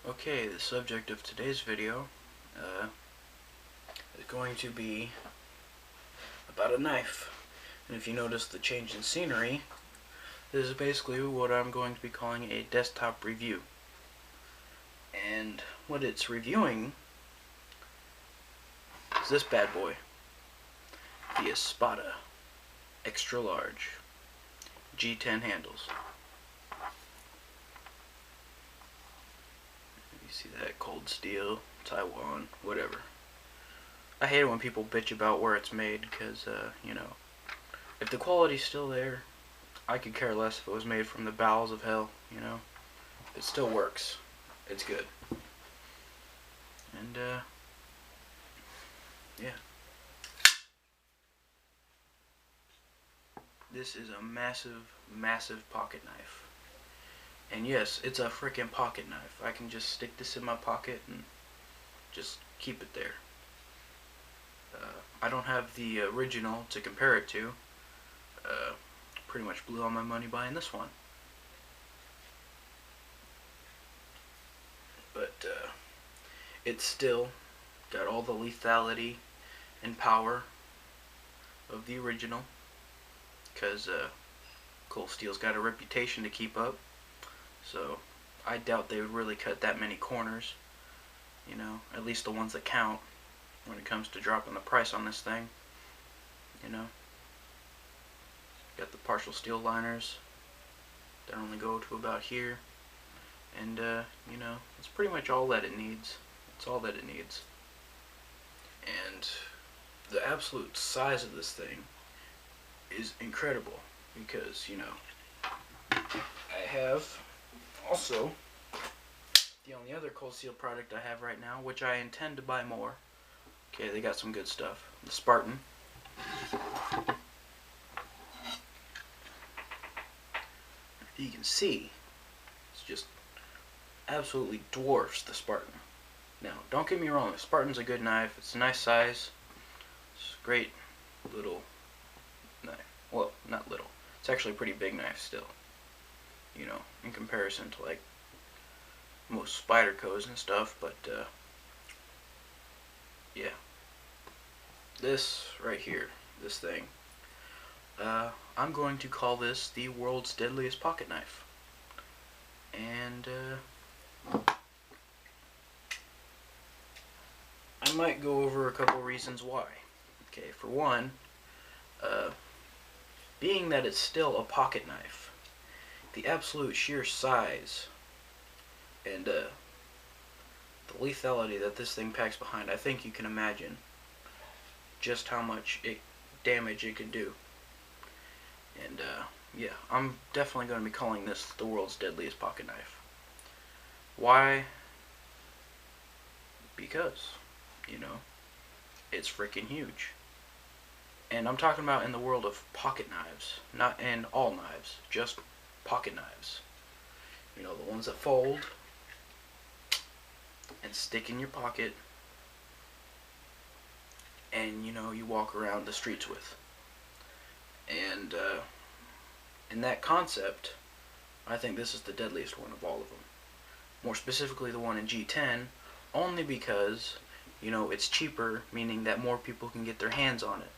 Okay, the subject of today's video is going to be about a knife. And if you notice the change in scenery, this is basically what I'm going to be calling a desktop review. And what it's reviewing is this bad boy, the Espada extra large G10 handles. You see that? Cold steel, Taiwan, whatever. I hate it when people bitch about where it's made because, you know, if the quality's still there, I could care less if it was made from the bowels of hell, you know. It still works. It's good. And, yeah. This is a massive, massive pocket knife. And yes, it's a freaking pocket knife. I can just stick this in my pocket and just keep it there. I don't have the original to compare it to. Pretty much blew all my money buying this one. But it's still got all the lethality and power of the original, because Cold Steel's got a reputation to keep up, so I doubt they would really cut that many corners, you know, at least the ones that count when it comes to dropping the price on this thing, you know. Got the partial steel liners that only go to about here, and you know, it's pretty much all that it needs. It's all that it needs. And the absolute size of this thing is incredible, because, you know, I have also the only other Cold Steel product I have right now, which I intend to buy more. Okay, they got some good stuff. The Spartan. You can see it's just absolutely dwarfs the Spartan. Now, don't get me wrong, the Spartan's a good knife. It's a nice size. It's a great little knife. Well, not little. It's actually a pretty big knife still, you know, in comparison to like most Spydercos and stuff. But yeah, this right here, this thing, I'm going to call this the world's deadliest pocket knife. And I might go over a couple reasons why. Okay, for one, being that it's still a pocket knife, the absolute sheer size and the lethality that this thing packs behind, I think you can imagine just how much damage it can do. And yeah, I'm definitely going to be calling this the world's deadliest pocket knife. Why? Because, you know, it's freaking huge. And I'm talking about in the world of pocket knives, not in all knives, just pocket knives. You know, the ones that fold and stick in your pocket and, you know, you walk around the streets with. And in that concept, I think this is the deadliest one of all of them. More specifically, the one in G10, only because, you know, it's cheaper, meaning that more people can get their hands on it,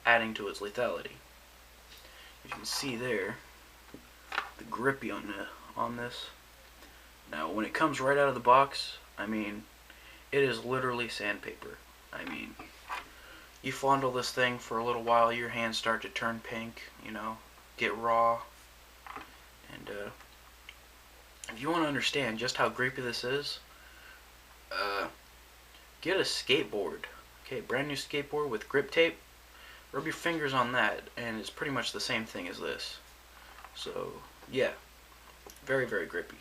adding to its lethality. You can see there the grippy on this. Now, when it comes right out of the box, I mean, it is literally sandpaper. I mean, you fondle this thing for a little while, your hands start to turn pink, you know, get raw. And if you want to understand just how grippy this is, get a skateboard. Okay, brand new skateboard with grip tape. Rub your fingers on that, and it's pretty much the same thing as this. So, yeah, very, very grippy.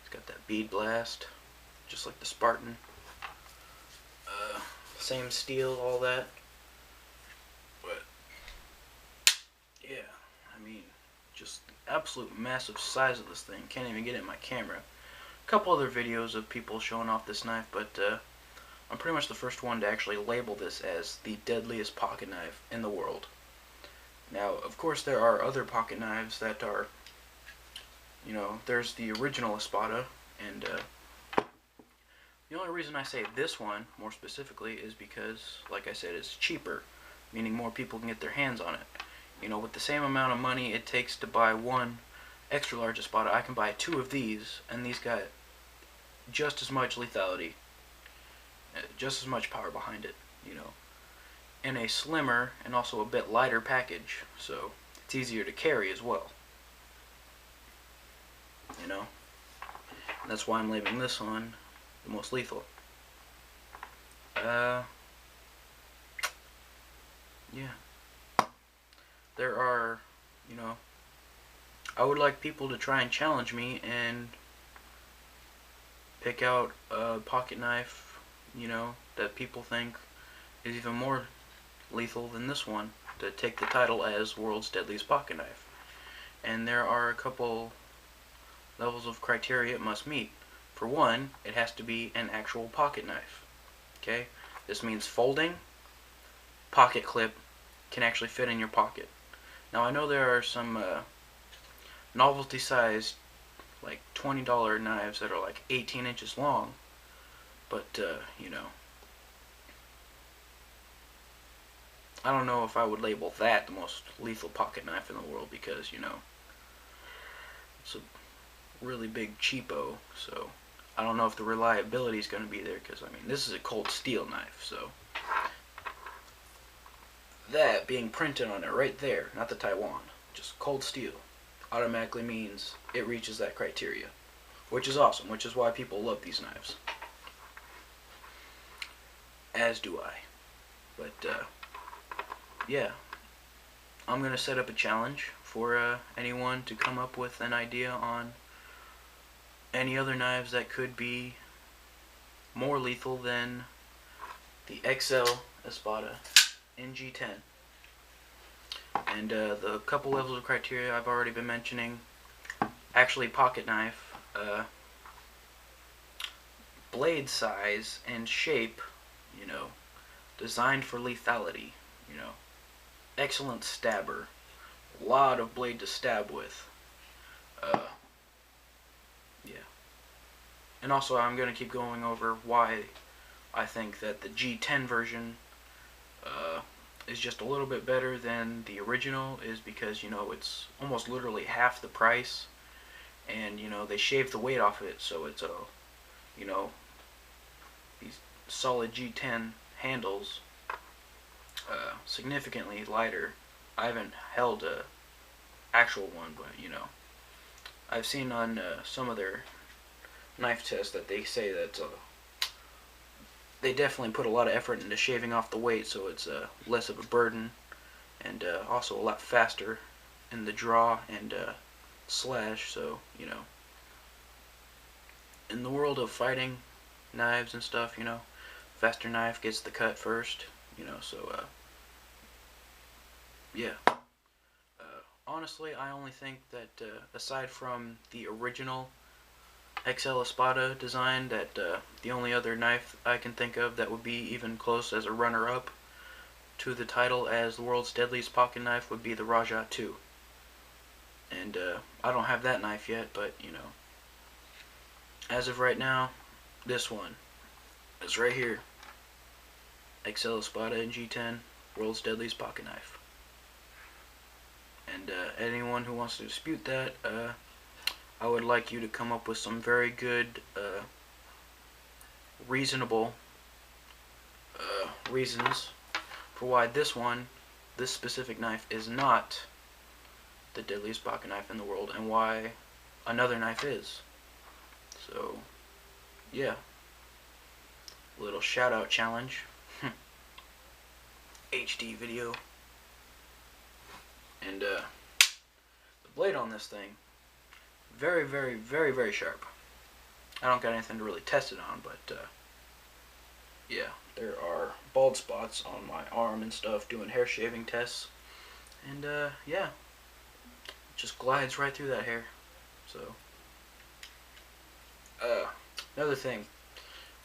It's got that bead blast, just like the Spartan. Same steel, all that. But, yeah, I mean, just the absolute massive size of this thing. Can't even get it in my camera. A couple other videos of people showing off this knife, but I'm pretty much the first one to actually label this as the deadliest pocket knife in the world. Now, of course, there are other pocket knives that are you know, there's the original espada, and the only reason I say this one more specifically is because, like I said, it's cheaper, meaning more people can get their hands on it. You know, with the same amount of money it takes to buy one extra large espada, I can buy 2 of these, and these got just as much lethality, just as much power behind it, you know, in a slimmer and also a bit lighter package, so it's easier to carry as well, you know. And that's why I'm labeling this one the most lethal. Yeah. There are, you know, I would like people to try and challenge me and pick out a pocket knife, you know, that people think is even more lethal than this one to take the title as world's deadliest pocket knife. And there are a couple levels of criteria it must meet. For one, it has to be an actual pocket knife. Okay? This means folding, pocket clip, can actually fit in your pocket. Now I know there are some novelty sized like $20 knives that are like 18 inches long, but you know, I don't know if I would label that the most lethal pocket knife in the world, because, you know, it's a really big cheapo, so I don't know if the reliability is going to be there, because, I mean, this is a cold steel knife, so that being printed on it right there, not the Taiwan, just cold steel, automatically means it reaches that criteria, which is awesome, which is why people love these knives. As do I. But, yeah, I'm going to set up a challenge for anyone to come up with an idea on any other knives that could be more lethal than the XL Espada in G10. And the couple levels of criteria I've already been mentioning. Actually, pocket knife, blade size and shape, you know, designed for lethality, you know, excellent stabber, a lot of blade to stab with, yeah. And also, I'm going to keep going over why I think that the G10 version is just a little bit better than the original, is because, you know, it's almost literally half the price, and, you know, they shave the weight off it, so it's a, you know, these solid G10 handles, significantly lighter. I haven't held a actual one, but, you know, I've seen on some of their knife tests that they say that they definitely put a lot of effort into shaving off the weight, so it's less of a burden, and also a lot faster in the draw and slash. So, you know, in the world of fighting knives and stuff, you know, faster knife gets the cut first, you know, so yeah. Honestly, I only think that aside from the original XL Espada design, that the only other knife I can think of that would be even close as a runner-up to the title as the world's deadliest pocket knife would be the Raja 2. And I don't have that knife yet, but, you know, as of right now, this one is right here. XL Espada in G10, world's deadliest pocket knife. And anyone who wants to dispute that, I would like you to come up with some very good, reasonable reasons for why this specific knife is not the deadliest pocket knife in the world, and why another knife is. So, yeah. Little shout out challenge. HD video. And the blade on this thing, very, very, very, very sharp. I don't got anything to really test it on, but yeah, there are bald spots on my arm and stuff doing hair shaving tests, and yeah, it just glides right through that hair. So another thing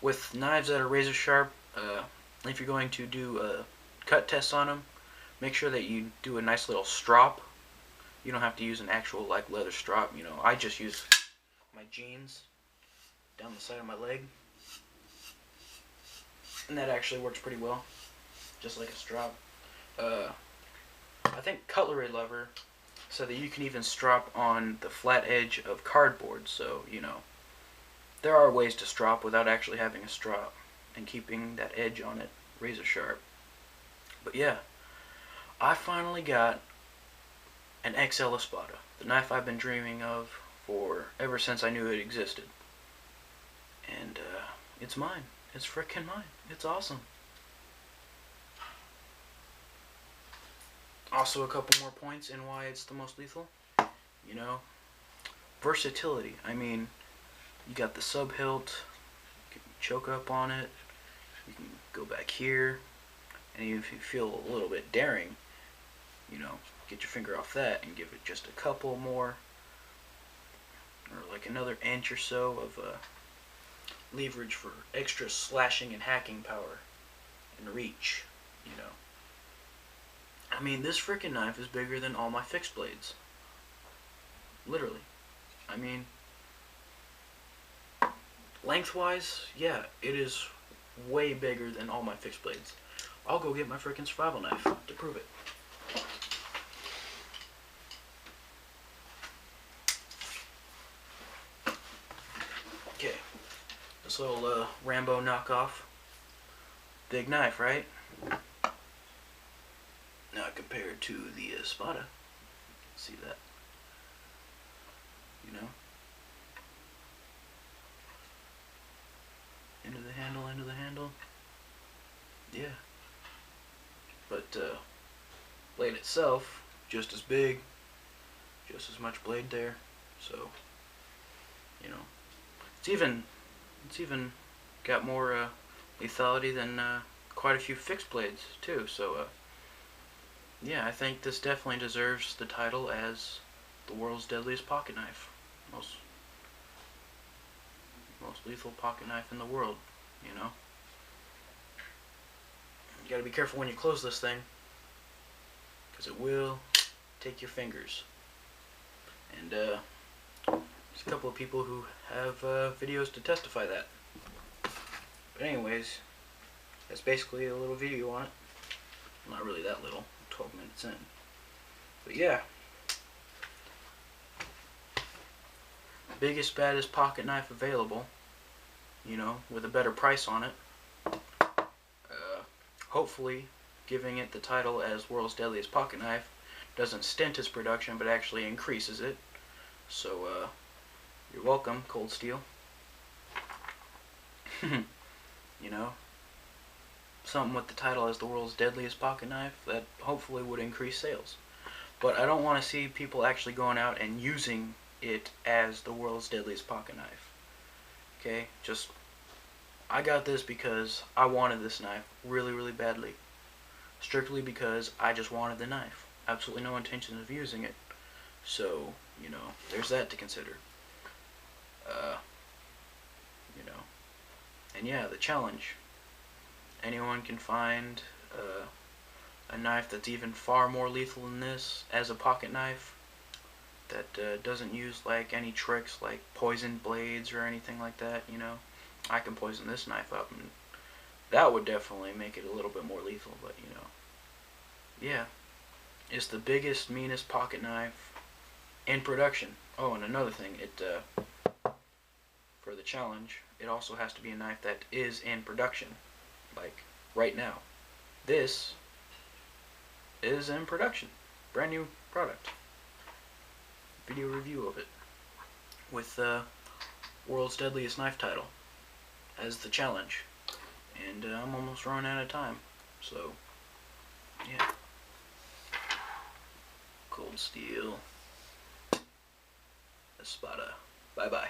with knives that are razor sharp, if you're going to do cut tests on them, make sure that you do a nice little strop You don't have to use an actual like leather strap. You know, I just use my jeans down the side of my leg, and that actually works pretty well, just like a strap. I think cutlery lever, so that you can even strap on the flat edge of cardboard. So you know, there are ways to strap without actually having a strap and keeping that edge on it razor sharp. But yeah, I finally got an XL espada, the knife I've been dreaming of for ever since I knew it existed. And it's mine. It's frickin' mine. It's awesome. Also, a couple more points in why it's the most lethal. You know, versatility. I mean, you got the sub hilt, you can choke up on it, you can go back here, and if you feel a little bit daring, you know, get your finger off that and give it just a couple more, or like another inch or so of leverage for extra slashing and hacking power and reach, you know. I mean, this frickin' knife is bigger than all my fixed blades. Literally. I mean, lengthwise, yeah, it is way bigger than all my fixed blades. I'll go get my frickin' survival knife to prove it. Okay, this little Rambo knockoff. Big knife, right? Now compared to the espada. See that? You know? Into the handle, into the handle. Yeah. But blade itself, just as big, just as much blade there. So, you know, it's even got more lethality than quite a few fixed blades too. So, yeah, I think this definitely deserves the title as the world's deadliest pocket knife. Most lethal pocket knife in the world, you know. You gotta be careful when you close this thing, because it will take your fingers. And there's a couple of people who have videos to testify that. But anyways, that's basically a little video on it. Not really that little, 12 minutes in. But yeah. Biggest, baddest pocket knife available, you know, with a better price on it. Hopefully, giving it the title as world's deadliest pocket knife doesn't stint its production, but actually increases it. So, you're welcome, Cold Steel. You know, something with the title as the world's deadliest pocket knife, that hopefully would increase sales. But I don't want to see people actually going out and using it as the world's deadliest pocket knife. Okay, just, I got this because I wanted this knife really, really badly. Strictly because I just wanted the knife. Absolutely no intention of using it. So, you know, there's that to consider. You know, and yeah, the challenge. Anyone can find a knife that's even far more lethal than this as a pocket knife, that doesn't use like any tricks like poisoned blades or anything like that, you know. I can poison this knife up, and that would definitely make it a little bit more lethal, but you know. Yeah. It's the biggest, meanest pocket knife in production. Oh, and another thing, it for the challenge, it also has to be a knife that is in production. Like right now. This is in production. Brand new product. Video review of it with world's deadliest knife title as the challenge, and I'm almost running out of time, so yeah. Cold Steel espada. Bye bye.